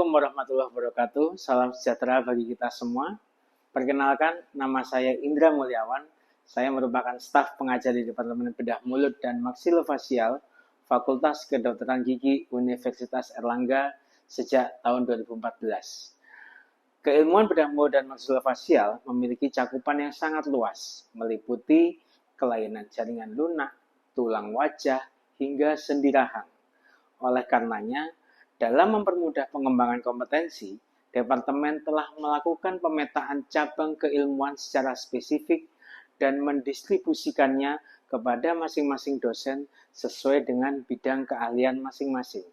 Assalamualaikum warahmatullahi wabarakatuh. Salam sejahtera bagi kita semua. Perkenalkan, nama saya Indra Mulyawan. Saya merupakan staf pengajar di Departemen Bedah Mulut dan Maksilofasial Fakultas Kedokteran Gigi Universitas Airlangga sejak tahun 2014. Keilmuan bedah mulut dan maksilofasial memiliki cakupan yang sangat luas, meliputi kelainan jaringan lunak, tulang wajah, hingga sendi rahang. Oleh karenanya, dalam mempermudah pengembangan kompetensi, Departemen telah melakukan pemetaan cabang keilmuan secara spesifik dan mendistribusikannya kepada masing-masing dosen sesuai dengan bidang keahlian masing-masing.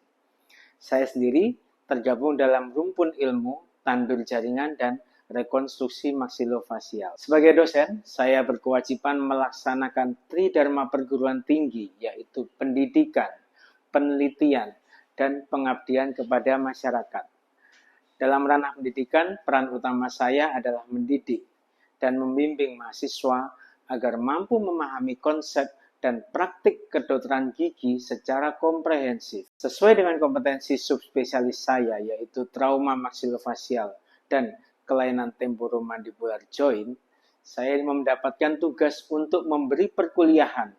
Saya sendiri tergabung dalam rumpun ilmu, tandur jaringan, dan rekonstruksi maksilofasial. Sebagai dosen, saya berkewajiban melaksanakan tridharma perguruan tinggi, yaitu pendidikan, penelitian, dan pengabdian kepada masyarakat. Dalam ranah pendidikan, peran utama saya adalah mendidik dan membimbing mahasiswa agar mampu memahami konsep dan praktik kedokteran gigi secara komprehensif. Sesuai dengan kompetensi subspesialis saya, yaitu trauma maksilofasial dan kelainan temporomandibular joint, saya mendapatkan tugas untuk memberi perkuliahan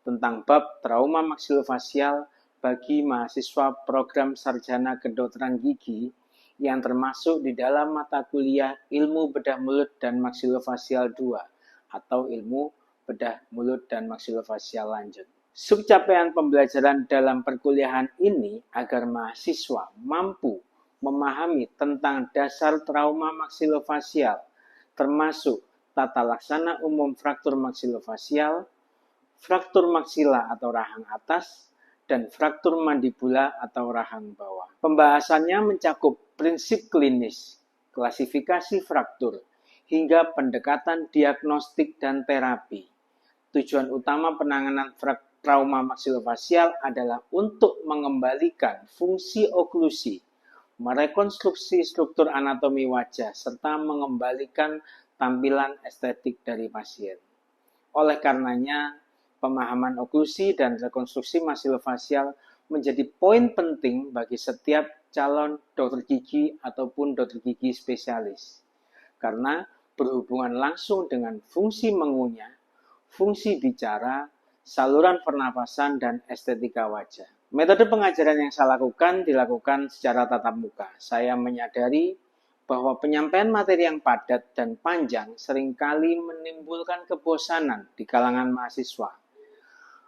tentang bab trauma maksilofasial bagi mahasiswa program sarjana kedokteran gigi yang termasuk di dalam mata kuliah Ilmu Bedah Mulut dan Maksilofasial 2 atau Ilmu Bedah Mulut dan Maksilofasial Lanjut. Subcapaian pembelajaran dalam perkuliahan ini agar mahasiswa mampu memahami tentang dasar trauma maksilofasial, termasuk tata laksana umum fraktur maksilofasial, fraktur maksila atau rahang atas, dan fraktur mandibula atau rahang bawah. Pembahasannya mencakup prinsip klinis, klasifikasi fraktur, hingga pendekatan diagnostik dan terapi. Tujuan utama penanganan trauma maksilofasial adalah untuk mengembalikan fungsi oklusi, merekonstruksi struktur anatomi wajah, serta mengembalikan tampilan estetik dari pasien. Oleh karenanya, pemahaman oklusi dan rekonstruksi maksilofasial menjadi poin penting bagi setiap calon dokter gigi ataupun dokter gigi spesialis. Karena berhubungan langsung dengan fungsi mengunyah, fungsi bicara, saluran pernapasan, dan estetika wajah. Metode pengajaran yang saya lakukan dilakukan secara tatap muka. Saya menyadari bahwa penyampaian materi yang padat dan panjang seringkali menimbulkan kebosanan di kalangan mahasiswa.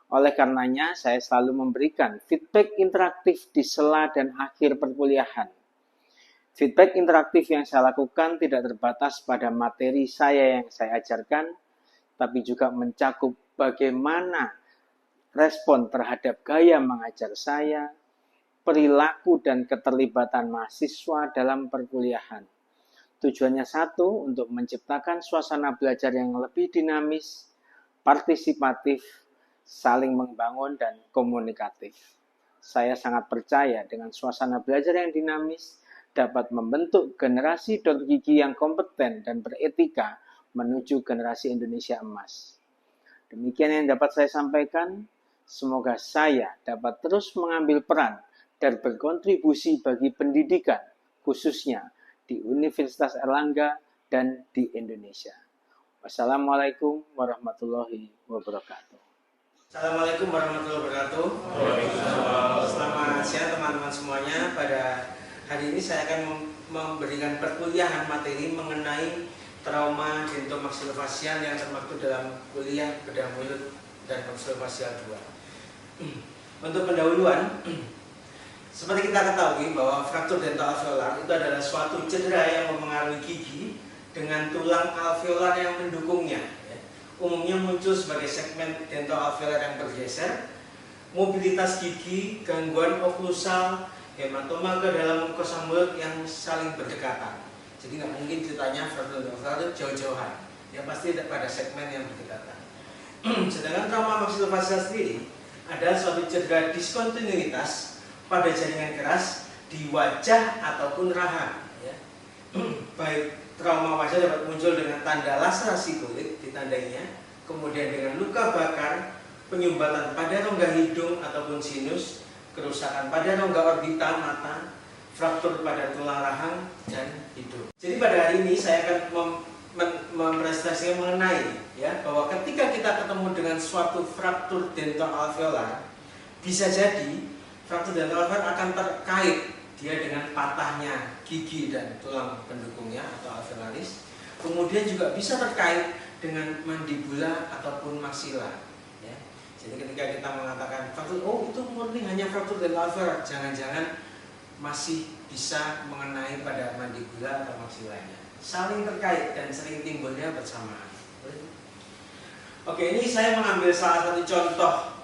Oleh karenanya, saya selalu memberikan feedback interaktif di sela dan akhir perkuliahan. Feedback interaktif yang saya lakukan tidak terbatas pada materi saya yang saya ajarkan, tapi juga mencakup bagaimana respon terhadap gaya mengajar saya, perilaku dan keterlibatan mahasiswa dalam perkuliahan. Tujuannya satu, untuk menciptakan suasana belajar yang lebih dinamis, partisipatif, saling membangun, dan komunikatif. Saya sangat percaya dengan suasana belajar yang dinamis dapat membentuk generasi dokter gigi yang kompeten dan beretika menuju generasi Indonesia emas. Demikian yang dapat saya sampaikan. Semoga saya dapat terus mengambil peran dan berkontribusi bagi pendidikan, khususnya di Universitas Airlangga dan di Indonesia. Wassalamualaikum warahmatullahi wabarakatuh. Assalamualaikum warahmatullahi wabarakatuh. Selamat siang teman-teman semuanya. Pada hari ini saya akan memberikan perkuliahan materi mengenai trauma dentomaksilofasial yang termaktub dalam kuliah bedah mulut dan maksilofasial 2. Untuk pendahuluan, seperti kita ketahui bahwa fraktur dentoalveolar itu adalah suatu cedera yang mempengaruhi gigi dengan tulang alveolar yang mendukungnya. Umumnya muncul sebagai segmen dentoalveolar yang bergeser, mobilitas gigi, gangguan oklusal, hematoma ke dalam mukosa mulut yang saling berdekatan. Jadi nggak mungkin ceritanya fraktur dentoalveolar itu jauh-jauhan, yang pasti pada segmen yang berdekatan. Sedangkan trauma maksilofasial sendiri adalah suatu cedera diskontinuitas pada jaringan keras di wajah ataupun rahang. Baik trauma wajah dapat muncul dengan tanda laserasi kulit ditandainya, kemudian dengan luka bakar, penyumbatan pada rongga hidung ataupun sinus, kerusakan pada rongga orbita mata, fraktur pada tulang rahang dan hidung. Jadi pada hari ini saya akan mempresentasikan mengenai ya bahwa ketika kita ketemu dengan suatu fraktur dental alveolar, bisa jadi fraktur dental alveolar akan terkait dia dengan patahnya gigi dan tulang pendukungnya atau alveolaris. Kemudian juga bisa terkait dengan mandibula ataupun maksila. Ya. Jadi ketika kita mengatakan fraktur, oh itu murni hanya fraktur dental alveolar, jangan-jangan masih bisa mengenai pada mandibula atau maksilanya. Saling terkait dan sering timbulnya bersamaan. Oke, ini saya mengambil salah satu contoh,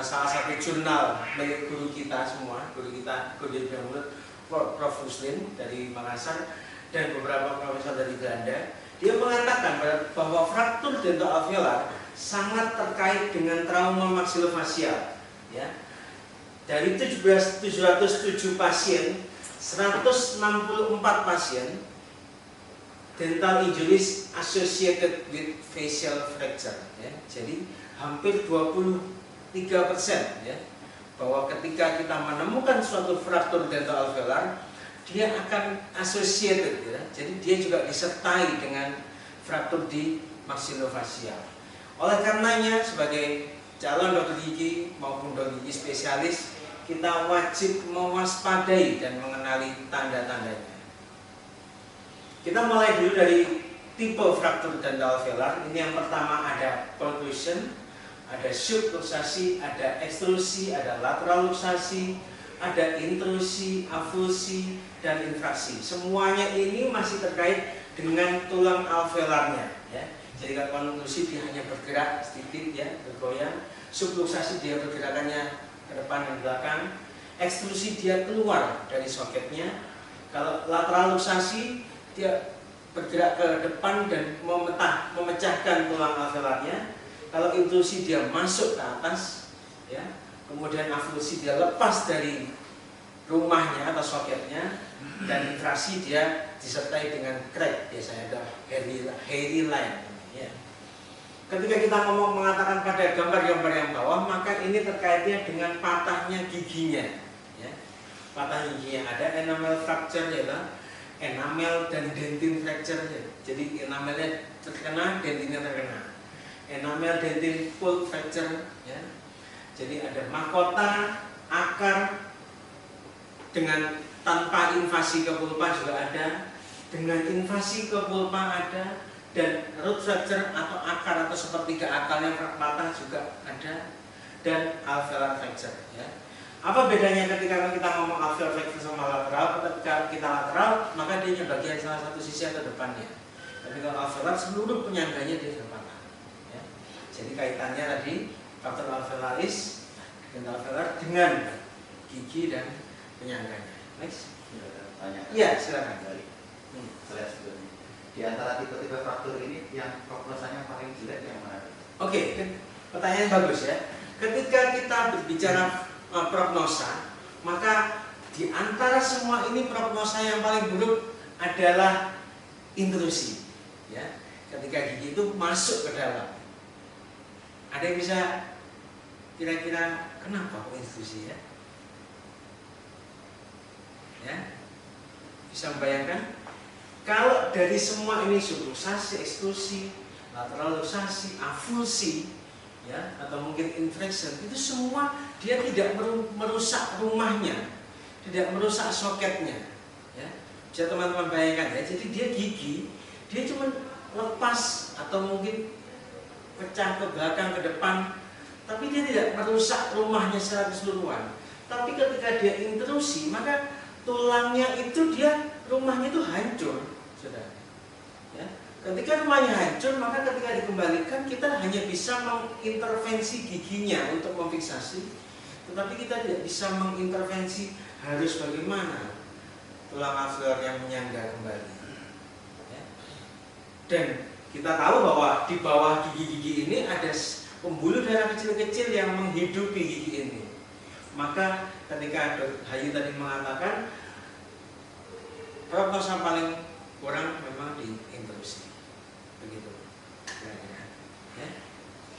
salah satu jurnal milik guru kita semua, guru Bedah Mulut, Prof. Ruslim dari Makassar dan beberapa profesor dari Belanda. Dia mengatakan bahwa fraktur dental alveolar sangat terkait dengan trauma maksilofacial. Ya. Dari 707 pasien, 164 pasien dental injuries associated with facial fracture. Ya. Jadi hampir 23% ya, bahwa ketika kita menemukan suatu fraktur dental alveolar, dia akan associated ya. Jadi dia juga disertai dengan fraktur di maksilofacial. Oleh karenanya sebagai calon dokter gigi maupun dokter gigi spesialis, kita wajib mewaspadai dan mengenali tanda-tandanya. Kita mulai dulu dari tipe fraktur dental alveolar. Ini yang pertama ada protrusion, ada subluxasi, ada ekstrusi, ada lateral luxasi, ada intrusi, avulsi, dan infraksi. Semuanya ini masih terkait dengan tulang alveolarnya. Ya. Jadi kalau kontrusi dia hanya bergerak sedikit ya, bergoyang. Subluxasi dia pergerakannya ke depan dan belakang. Ekstrusi dia keluar dari soketnya. Kalau lateral luxasi dia bergerak ke depan dan memecahkan tulang alveolarnya. Kalau intrusi dia masuk ke atas, ya. Kemudian avulsi dia lepas dari rumahnya atau soketnya, dan infraksi dia disertai dengan crack, biasanya ada hairy line. Ya. Ketika kita mengatakan pada gambar-gambar yang bawah, maka ini terkaitnya dengan patahnya giginya. Ya. Patah giginya ada enamel fracture ya, enamel dan dentin fracture. Jadi enamelnya terkena, dentinnya terkena. Enamel dentin pulp fracture. Ya. Jadi ada mahkota, akar dengan tanpa invasi ke pulpa juga ada, dengan invasi ke pulpa ada, dan root fracture atau akar atau sepertiga akarnya patah juga ada, dan alveolar fracture. Ya. Apa bedanya ketika kita ngomong alveolar fracture sama lateral? Ketika kita lateral, maka dia bagian salah satu sisi atau depannya. Tapi kalau alveolar, seluruh penyangganya dia sudah patah. Ya. Jadi kaitannya tadi faktor alveolaris dental alveolar dengan gigi dan penyangganya. Next. Tanya. Iya, silakan. Saya sebelumnya. Di antara tipe-tipe fraktur ini yang prognosanya paling jelek yang mana? Oke, pertanyaan bagus ya. Ketika kita berbicara prognosa, maka di antara semua ini prognosa yang paling buruk adalah intrusi. Ya, ketika gigi itu masuk ke dalam. Ada yang bisa kira-kira kenapa kok intrusi ya? Ya, bisa membayangkan? Kalau dari semua ini subluxasi, ekstrusi, lateral luxasi, avulsi, ya, atau mungkin infection, itu semua dia tidak merusak rumahnya, tidak merusak soketnya. Ya. Bisa teman-teman bayangkan ya. Jadi dia gigi, dia cuma lepas atau mungkin pecah ke belakang, ke depan, tapi dia tidak merusak rumahnya secara keseluruhan. Tapi ketika dia intrusi, maka tulangnya itu rumahnya itu hancur, saudara. Ya. Ketika rumahnya hancur, maka ketika dikembalikan kita hanya bisa mengintervensi giginya untuk memfiksasi, tetapi kita tidak bisa mengintervensi harus bagaimana tulang alveolar yang menyangga kembali. Ya. Dan kita tahu bahwa di bawah gigi-gigi ini ada pembuluh darah kecil-kecil yang menghidupi gigi ini. Maka ketika Dr. Hayu tadi mengatakan prognosa paling kurang memang di intrusi, begitu. Ya.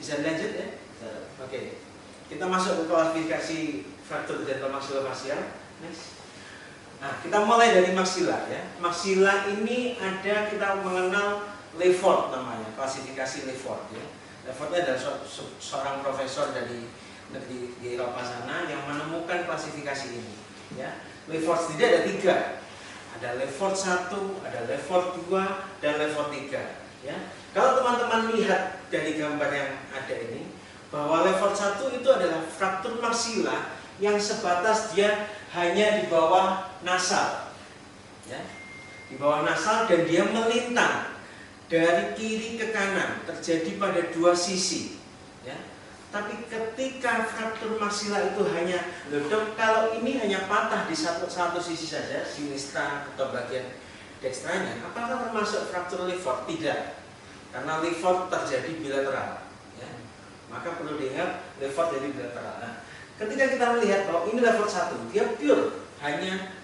Bisa dilanjut ya? Oke. Kita masuk ke klasifikasi fraktur dental maksilofacial. Next. Nah, kita mulai dari maksila ya. Maksila ini ada, kita mengenal Lefort namanya, klasifikasi Lefort ya. Lefort adalah seorang profesor dari negeri di Eropa sana yang menemukan klasifikasi ini ya. Lefort sendiri ada 3. Ada Lefort 1, ada Lefort 2, dan Lefort 3 ya. Kalau teman-teman lihat dari gambar yang ada ini, bahwa Lefort 1 itu adalah fraktur maksila yang sebatas dia hanya di bawah nasal ya. Di bawah nasal, dan dia melintang dari kiri ke kanan, terjadi pada 2 sisi ya. Tapi ketika fraktur maksila itu hanya, kalau ini hanya patah di satu sisi saja, sinistra atau bagian dekstranya, apakah termasuk fraktur Lefort? Tidak, karena Lefort terjadi bilateral ya. Maka perlu diingat, Lefort jadi bilateral. Nah, ketika kita melihat bahwa ini Lefort 1, dia pure hanya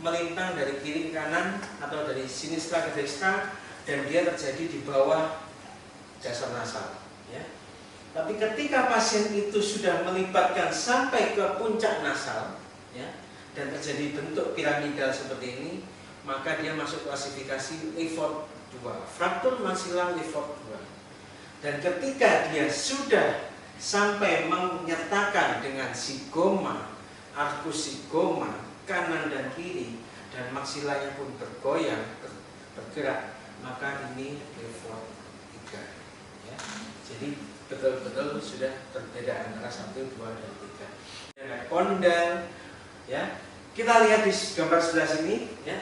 melintang dari kiri ke kanan atau dari sinistra ke dekstra, dan dia terjadi di bawah dasar nasal ya. Tapi ketika pasien itu sudah melibatkan sampai ke puncak nasal ya, dan terjadi bentuk piramidal seperti ini, maka dia masuk klasifikasi Lefort 2, fraktur maksila Lefort 2. Dan ketika dia sudah sampai menyertakan dengan sigoma, arkus sigoma kanan dan kiri, dan maksilanya pun bergoyang, bergerak, maka ini Lefort 3 ya. Jadi betul-betul sudah berbeda antara 1, 2, dan 3. Ada kondal ya. Kita lihat di gambar sebelah sini ya,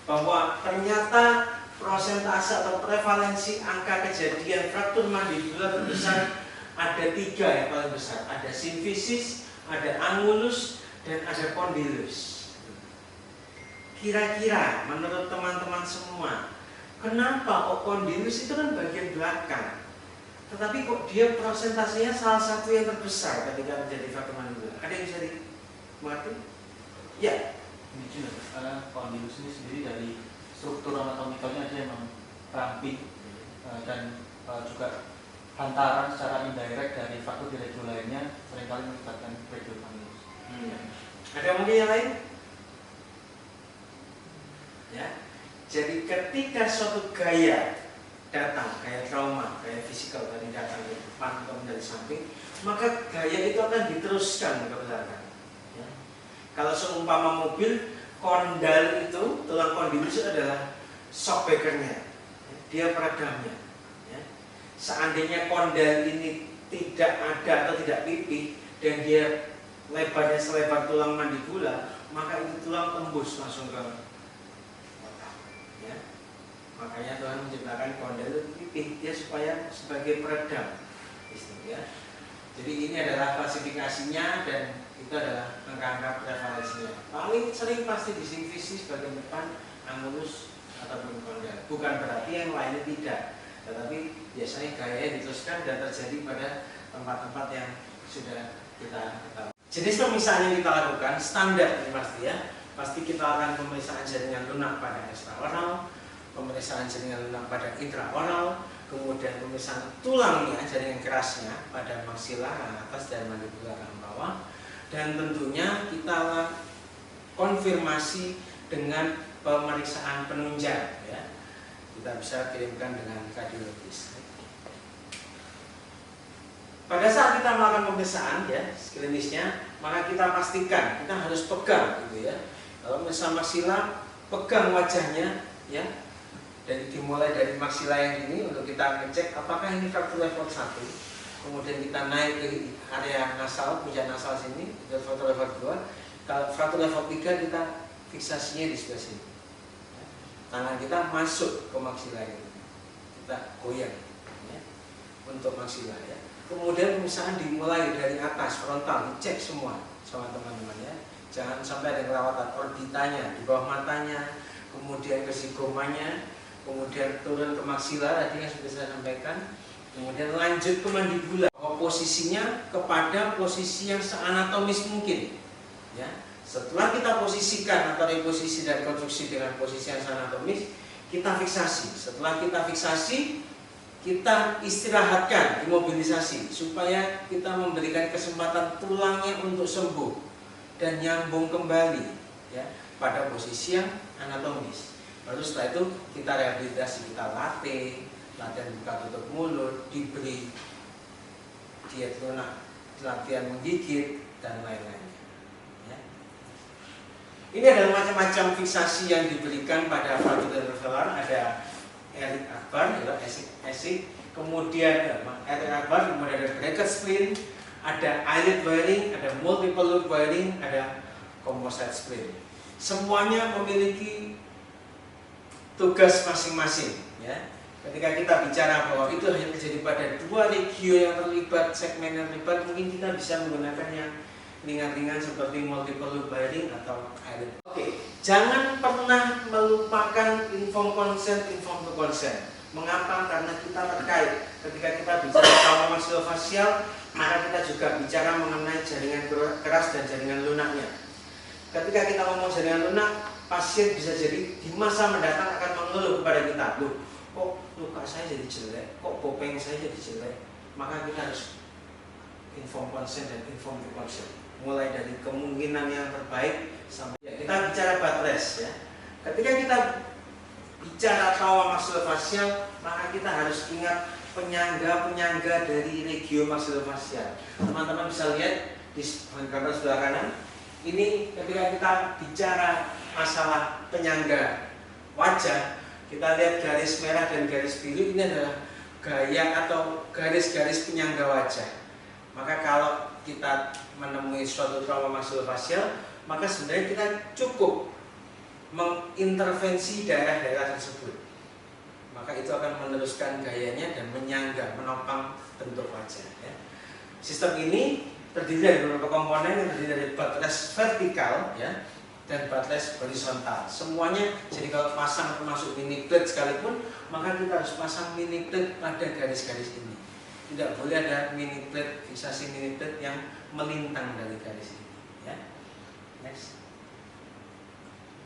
bahwa ternyata prosentase atau prevalensi angka kejadian fraktur mandibular terbesar ada 3 yang paling besar. Ada simfisis, ada angulus, dan ada kondilus. Kira-kira menurut teman-teman semua, kenapa kondilus itu kan bagian belakang, tetapi kok dia prosentasenya salah satu yang terbesar ketika terjadi fraktur mandibular? Ada yang bisa dimengerti? Ya. Ini juga karena kondilus ini sendiri dari struktur anatomikalnya aja memang ramping dan juga hantaran secara indirect dari fraktur di regio lainnya seringkali melibatkan regio kondilus. Ada mungkin yang lain? Ya. Jadi ketika suatu gaya datang, kayak trauma, kayak fisikal dari datang dari depan atau dari samping, maka gaya itu akan diteruskan ke belakang ya. Kalau seumpama mobil, kondal itu, tulang kondilus adalah shockbreaker-nya, dia peredamnya ya. Seandainya kondal ini tidak ada atau tidak pipih, dan dia lebarnya selebar tulang mandibula, maka itu tulang tembus langsung ke otak ya. Makanya Tuhan menciptakan kondal itu pipih, dia supaya sebagai peredam ya. Jadi ini adalah klasifikasinya, dan itu adalah angka-angka prevalensinya. Paling sering pasti di simfisis bagian depan, angulus, ataupun kondal. Bukan berarti yang lainnya tidak, tetapi biasanya gaya diteruskan dan terjadi pada tempat-tempat yang sudah kita ketahui. Jenis pemeriksaan yang kita lakukan standar ini pasti ya. Pasti kita akan pemeriksaan jaringan lunak pada ekstraoral, pemeriksaan jaringan lunak pada intraoral, kemudian pemeriksaan tulangnya, jaringan kerasnya pada maksila atas dan mandibula bawah, dan tentunya kita konfirmasi dengan pemeriksaan penunjang ya. Kita bisa kirimkan dengan kardiologis. Pada saat kita melakukan pemeriksaan ya klinisnya, maka kita pastikan kita harus pegang gitu ya. Kalau misalnya maksila, pegang wajahnya ya. Dan dimulai dari maksila yang ini untuk kita ngecek apakah ini fraktur Lefort 1. Kemudian kita naik ke area nasal, puncak nasal sini, itu fraktur Lefort 2. Kalau fraktur Lefort 3 kita fiksasinya di sebelah sini. Tangan kita masuk ke maksila ini, kita goyang ya, untuk maksila ya. Kemudian pemeriksaan dimulai dari atas frontal, dicek semua sama teman-teman ya. Jangan sampai ada kelewatan orbitanya di bawah matanya, kemudian ke zigomanya, kemudian turun ke maksila tadi yang sudah saya sampaikan, kemudian lanjut ke mandibula. Posisinya kepada posisi yang seanatomis mungkin ya. Setelah kita posisikan atau reposisi dan konstruksi dengan posisi yang anatomis, kita fiksasi. Setelah kita fiksasi, kita istirahatkan, imobilisasi, supaya kita memberikan kesempatan tulangnya untuk sembuh dan nyambung kembali. Ya. pada posisi yang anatomis. Lalu setelah itu kita rehabilitasi, kita latih, latihan buka tutup mulut, diberi diet lunak, latihan menggigit, dan lain-lainnya. Ya. Ini adalah macam-macam fiksasi yang diberikan pada fraktur dental. Ada Eric Akbar, ESIC, kemudian Eric Akbar, kemudian ada bracket spleen, ada eyelid wiring, ada multiple loop wiring, ada composite spleen. Semuanya memiliki tugas masing-masing. Ya. Ketika kita bicara bahwa itu hanya terjadi pada dua regio yang terlibat, segmen yang terlibat, mungkin kita bisa menggunakan yang ringan-ringan seperti multiple loop wiring atau eyelid. Oke, jangan pernah melupakan inform consent, inform to consent. Mengapa? Karena kita terkait. Ketika kita bicara trauma maksilofacial, maka kita juga bicara mengenai jaringan keras dan jaringan lunaknya. Ketika kita ngomong jaringan lunak, pasien bisa jadi di masa mendatang akan mengeluh kepada kita, loh, kok luka saya jadi jelek, kok bopeng saya jadi jelek. Maka kita harus inform consent dan inform to consent. Mulai dari kemungkinan yang terbaik sampai kita bicara buttress ya. Ketika kita bicara trauma maksilofacial, maka kita harus ingat penyangga-penyangga dari regio maksilofacial. Teman-teman bisa lihat di gambar sebelah kanan. Ini ketika kita bicara masalah penyangga wajah, kita lihat garis merah dan garis biru, ini adalah gaya atau garis-garis penyangga wajah. Maka kalau kita menemui suatu trauma maksilofacial, maka sebenarnya kita cukup mengintervensi daerah-daerah tersebut. Maka itu akan meneruskan gayanya dan menyangga, menopang bentuk wajah. Ya. Sistem ini terdiri dari beberapa komponen yang terdiri dari buttress vertikal, ya, dan buttress horizontal. Semuanya, jadi kalau pasang termasuk mini plate sekalipun, maka kita harus pasang mini plate pada garis-garis ini. Tidak boleh ada mini plate, fiksasi mini plate yang melintang dari garis ini. Ya. Next.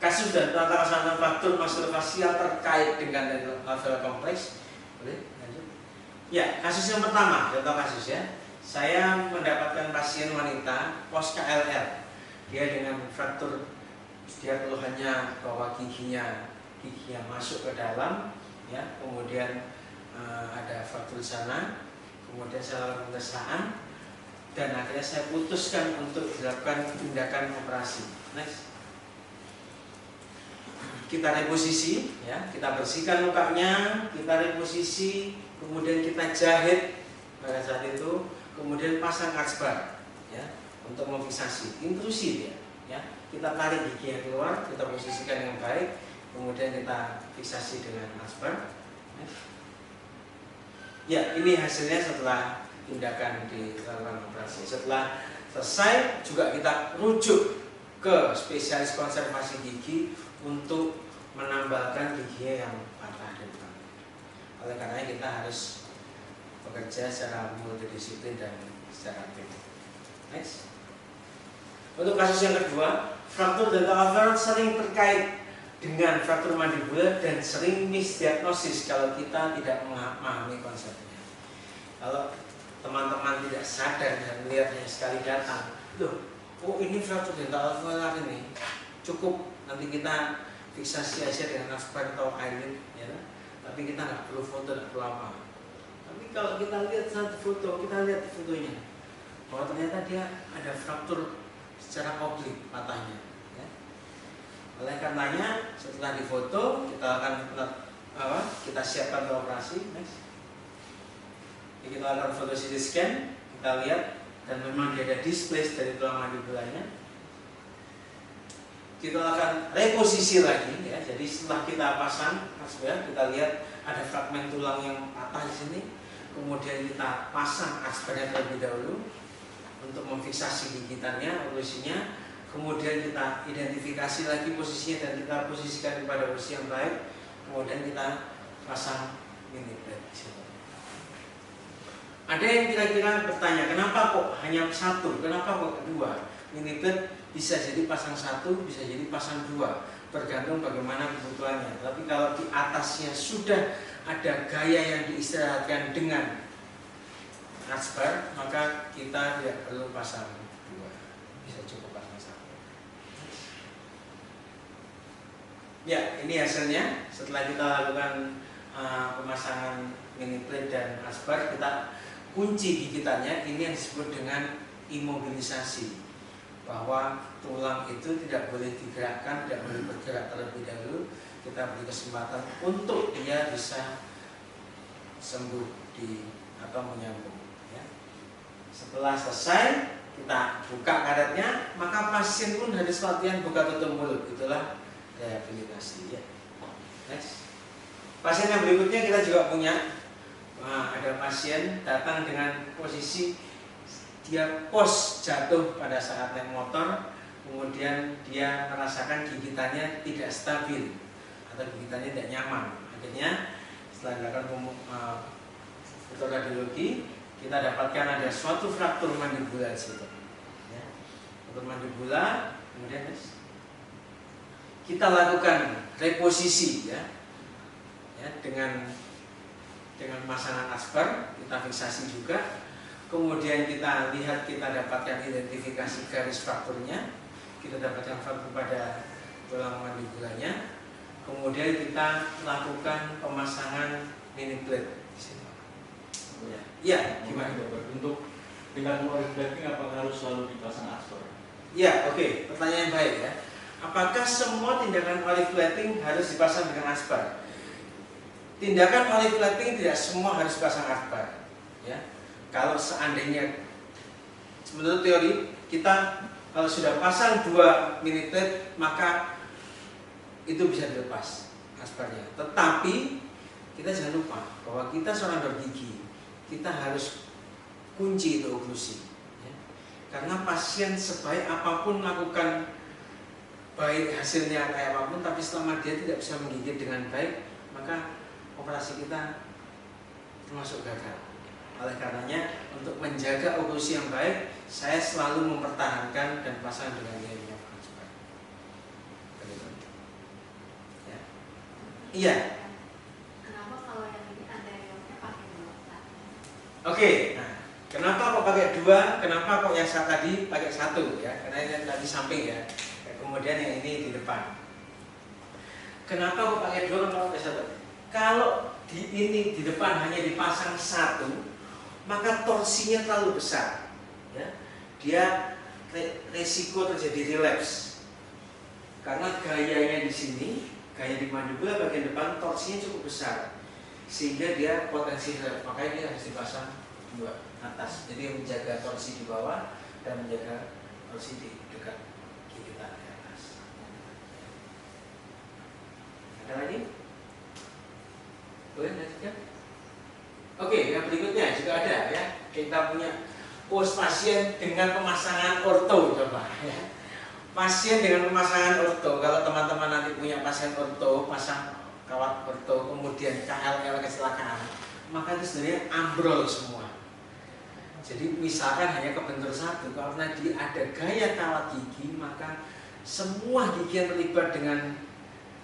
Kasus dan tata fraktur maksilofacial terkait dengan dental kompleks. Boleh lanjut? Ya, kasus yang pertama, contoh kasus ya. Saya mendapatkan pasien wanita pos KLR. Dia dengan fraktur, dia keluhannya bahwa giginya masuk ke dalam, ya. Kemudian ada fraktur di sana. Kemudian saya lakukan pemeriksaan dan akhirnya saya putuskan untuk dilakukan tindakan operasi. Next. Kita reposisi, ya, kita bersihkan lukanya, kita reposisi, kemudian kita jahit pada saat itu, kemudian pasang archbar, ya, untuk memfiksasi. Intrusi dia, ya, kita tarik gigi yang keluar, kita posisikan dengan baik, kemudian kita fiksasi dengan archbar. Ya, ini hasilnya setelah tindakan dilakukan operasi. Setelah selesai juga kita rujuk ke spesialis konservasi gigi untuk menambahkan giginya yang patah dan bangkit. Oleh karena kita harus bekerja secara multidisiplin dan secara tim. Next. Untuk kasus yang kedua, fraktur dental alveolar sering terkait dengan fraktur mandibular dan sering misdiagnosis kalau kita tidak memahami konsepnya. Kalau teman-teman tidak sadar dan melihatnya sekali datang, loh, oh ini fraktur dental alveolar ini, cukup nanti kita fiksasi aja dengan archbar atau eyelid, ya. Tapi kita nggak perlu foto, nggak perlu apa. Tapi kalau kita lihat satu foto, kita lihat fotonya, bahwa ternyata dia ada fraktur secara oblik patahnya. Ya. Oleh karenanya setelah difoto kita akan kita siapkan untuk operasi. Next. Jadi kita akan foto CT scan, kita lihat dan memang dia ada displace dari tulang mandibularnya. Kita akan reposisi lagi, ya. Jadi setelah kita pasang, kita lihat ada fragmen tulang yang patah di sini. Kemudian kita pasang archbarnya terlebih dahulu untuk memfiksasi gigitannya, posisinya. Kemudian kita identifikasi lagi posisinya dan kita posisikan pada posisi yang baik. Kemudian kita pasang mini plate. Ada yang kira-kira bertanya, kenapa kok hanya satu? Kenapa kok dua? Mini plate bisa jadi pasang satu, bisa jadi pasang dua, tergantung bagaimana kebutuhannya. Tapi kalau di atasnya sudah ada gaya yang diistirahatkan dengan archbar, maka kita tidak perlu pasang dua, bisa cukup pasang satu. Ya, ini hasilnya. Setelah kita lakukan pemasangan mini plate dan asper, kita kunci gigitannya. Ini yang disebut dengan imobilisasi, bahwa tulang itu tidak boleh digerakkan, tidak boleh bergerak terlebih dahulu. Kita beri kesempatan untuk dia bisa sembuh atau menyambung. Ya. Setelah selesai, kita buka karetnya, maka pasien pun harus latihan buka tutup mulut. Itulah rehabilitasi. Ya. Next. Pasien yang berikutnya kita juga punya. Ada pasien datang dengan posisi dia pos jatuh pada saat naik motor, kemudian dia merasakan gigitannya tidak stabil atau gigitannya tidak nyaman. Akhirnya setelah dilakukan fotoradiologi, kita dapatkan ada suatu fraktur mandibula di situ. Ya. Fraktur mandibula, kemudian kita lakukan reposisi, ya, dengan pasangan asper, kita fiksasi juga. Kemudian kita lihat, kita dapatkan identifikasi garis frakturnya, kita dapatkan fraktur pada tulang mandibulanya. Kemudian kita lakukan pemasangan mini plate di sini. Ya, gimana? Untuk tindakan olive plating apakah harus selalu dipasang asper? Ya, oke. Pertanyaan baik, ya. Apakah semua tindakan olive plating harus dipasang dengan asper? Tindakan olive plating tidak semua harus dipasang asper. Ya. Kalau seandainya, menurut teori kita kalau sudah pasang 2 mini plate, maka itu bisa dilepas aspernya. Tetapi kita jangan lupa bahwa kita seorang bergigi, kita harus kunci itu oklusi. Ya. Karena pasien sebaik apapun melakukan, baik hasilnya kayak apapun, tapi selama dia tidak bisa menggigit dengan baik, maka operasi kita termasuk gagal. Oleh karenanya, untuk menjaga oklusi yang baik, saya selalu mempertahankan dan pasang dengan IMF. Ya. Iya. Kenapa kalau yang ini ada yang pakai 2? Oke. Nah, kenapa kok pakai 2? Kenapa kok yang tadi pakai 1? Ya, karena yang tadi samping, ya. Kemudian yang ini di depan. Kenapa kok pakai 2? Kenapa pakai 1? Kalau ini di depan hanya dipasang 1, maka torsinya terlalu besar. Ya. Dia resiko terjadi relapse. Karena gayanya di sini, gaya di mandibula bagian depan torsinya cukup besar, sehingga dia potensi relapse. Makanya dia harus dipasang 2 atas. Jadi menjaga torsi di bawah dan menjaga torsi di dekat gigitan di atas. Ada lagi? Boleh lanjutkan? Oke, yang berikutnya juga ada, ya. Kita punya pos pasien dengan pemasangan orto, coba, ya. Pasien dengan pemasangan orto. Kalau teman-teman nanti punya pasien orto, pasang kawat orto, kemudian KLL kecelakaan, maka itu sebenarnya ambrol semua. Jadi misalkan hanya kebentur 1, karena dia ada gaya kawat gigi, maka semua gigi yang terlibat dengan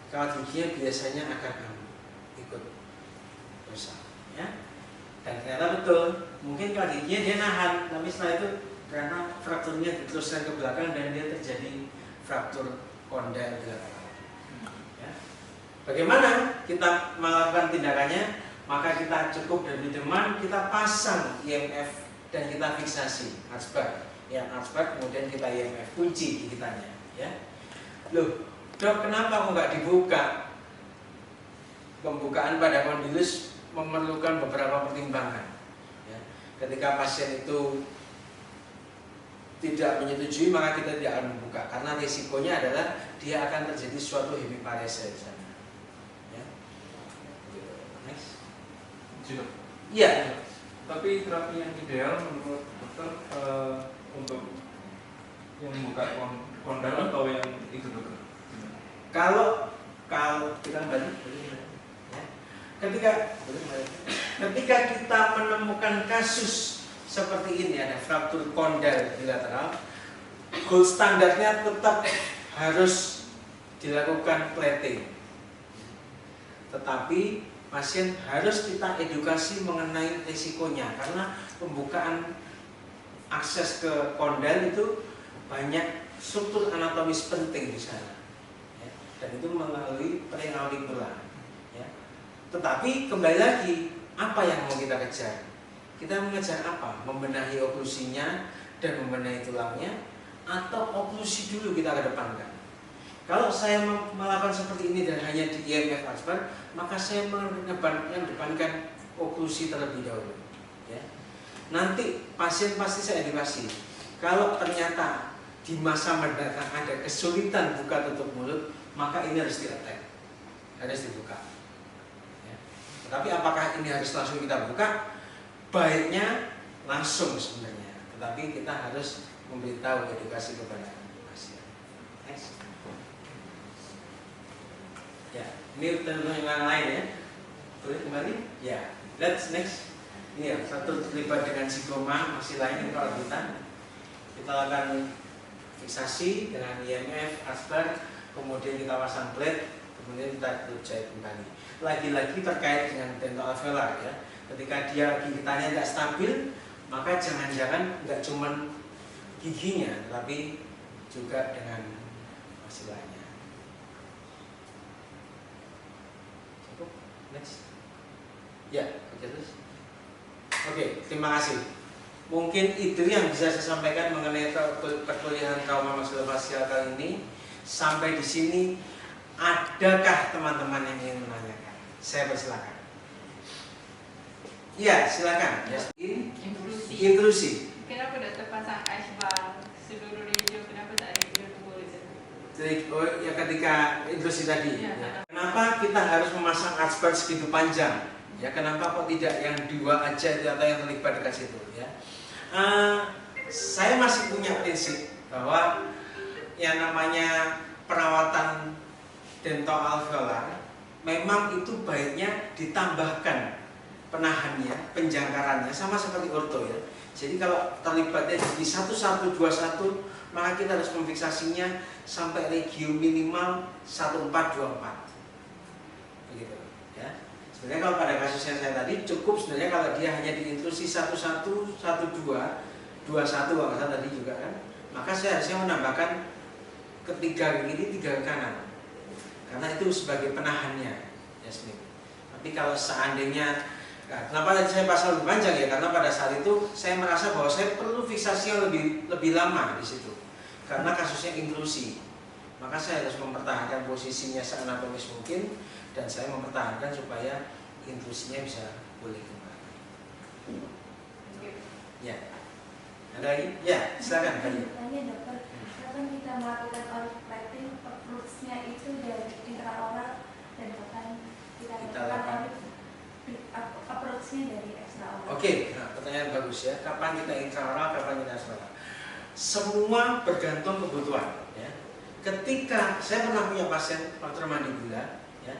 kawat giginya biasanya akan ikut rusak, ya. Dan ternyata betul, mungkin kawat giginya dia nahan, tapi setelah itu karena frakturnya diteruskan ke belakang dan dia terjadi fraktur kondil bilateral. Ya. Bagaimana kita melakukan tindakannya? Maka kita cukup dari deman, kita pasang IMF dan kita fiksasi asper. Yang asper kemudian kita IMF, kunci gigitannya. Ya. Loh, dok, kenapa kok nggak dibuka? Pembukaan pada kondilus memerlukan beberapa pertimbangan. Ya. Ketika pasien itu tidak menyetujui, maka kita tidak akan membuka karena risikonya adalah dia akan terjadi suatu hemiparesia di sana. Ya. Next. Iya. Tapi terapi yang ideal menurut dokter untuk yang membuka kondil atau yang itu, dokter? Kalau kita kembali, ya. Ketika kita menemukan kasus seperti ini, ada fraktur kondil bilateral, gold standarnya tetap harus dilakukan plating. Tetapi pasien harus kita edukasi mengenai risikonya, karena pembukaan akses ke kondil itu banyak struktur anatomis penting di sana. Ya. dan itu melalui preauricular. Ya. Tetapi kembali lagi, apa yang mau kita kejar? Kita mengejar apa? Membenahi oklusinya dan membenahi tulangnya, atau oklusi dulu kita kedepankan? Kalau saya melakukan seperti ini dan hanya di IMF Asper, maka saya mengedepankan oklusi terlebih dahulu. Ya. Nanti pasien pasti saya edukasi. Kalau ternyata di masa mendatang ada kesulitan buka tutup mulut, maka ini harus di-attack, harus dibuka. Ya. Tetapi apakah ini harus langsung kita buka? Baiknya langsung sebenarnya, tetapi kita harus memberitahu edukasi kepada pasien. Next. Ya, ini tentu yang lain ya. Boleh kembali? Ya. Let's next. Ini ya, satu terlibat dengan zigoma, masih lain kalau kita lakukan fiksasi dengan IMF, Asper, kemudian kita pasang plate, kemudian kita jahit kembali. Lagi-lagi terkait dengan dental alveolar ya. Ketika dia gigitannya tidak stabil, maka jangan-jangan nggak cuma giginya, tapi juga dengan masilahnya. Cukup? Next. Ya, terus. Oke, terima kasih. Mungkin itu yang bisa saya sampaikan mengenai perkuliahan trauma maksilofasial kali ini. Sampai di sini, adakah teman-teman yang ingin menanyakan? Saya persilakan. Iya, silakan. Intrusi. Kenapa tidak terpasang ashbar seluruh region? Kenapa tak ada video tunggu di situ? Oh, ya ketika intrusi tadi. Ya. Ya. Kenapa kita harus memasang ashbar segitu panjang? Ya, kenapa kok tidak yang dua aja itu atau yang terlibat dekat situ? Ya. Saya masih punya prinsip bahwa yang namanya perawatan dental alveolar memang itu baiknya ditambahkan penahannya, penjangkarannya sama seperti orto ya. Jadi kalau terlibatnya di 1121, maka kita harus memfiksasinya sampai regio minimal 1424. Begitu ya. Sebenarnya kalau pada kasus yang saya tadi cukup sebenarnya kalau dia hanya di intrusi 1112, 21 kalau saya tadi juga kan, maka saya harusnya menambahkan ketiga kiri, tiga kanan. Karena itu sebagai penahannya, Yasmin. Tapi kalau seandainya kenapa tadi saya pasal lebih panjang ya? Karena pada saat itu saya merasa bahwa saya perlu fiksasi yang lebih lama di situ. Karena kasusnya intrusi. Maka saya harus mempertahankan posisinya seanatomis mungkin dan saya mempertahankan supaya intrusinya bisa pulih kembali. Ya. Ada lagi? Ya, silakan tadi. Tanya dokter, kapan kita melakukan oriflating approach-nya itu dari intraoral dan kapan kita lakukan approach-nya dari extraoral? Oke, nah, pertanyaan bagus ya. Kapan kita intraoral, kapan kita extraoral? Semua bergantung kebutuhan. Ya. Ketika saya pernah punya pasien fracture mandibula, ya,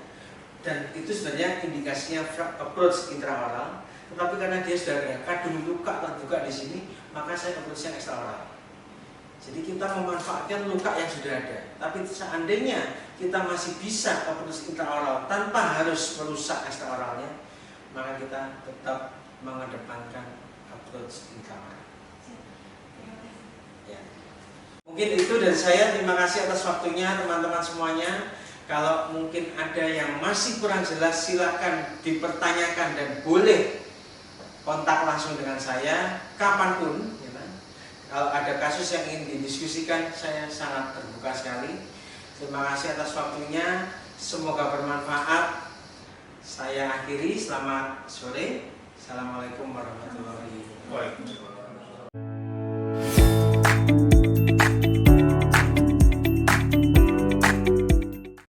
dan itu sebenarnya indikasinya approach intraoral, tetapi karena dia sudah ada kadung luka terbuka di sini, maka saya approach-nya extraoral. Jadi kita memanfaatkan luka yang sudah ada. Tapi seandainya kita masih bisa approach intraoral tanpa harus merusak extraoralnya, maka kita tetap mengedepankan approach intraoral. Ya. Mungkin itu dari saya. Terima kasih atas waktunya teman-teman semuanya. Kalau mungkin ada yang masih kurang jelas, silakan dipertanyakan dan boleh kontak langsung dengan saya kapanpun. Ya kan? Kalau ada kasus yang ingin didiskusikan, saya sangat terbuka sekali. Terima kasih atas waktunya. Semoga bermanfaat. Saya akhiri. Selamat sore. Assalamualaikum warahmatullahi wabarakatuh.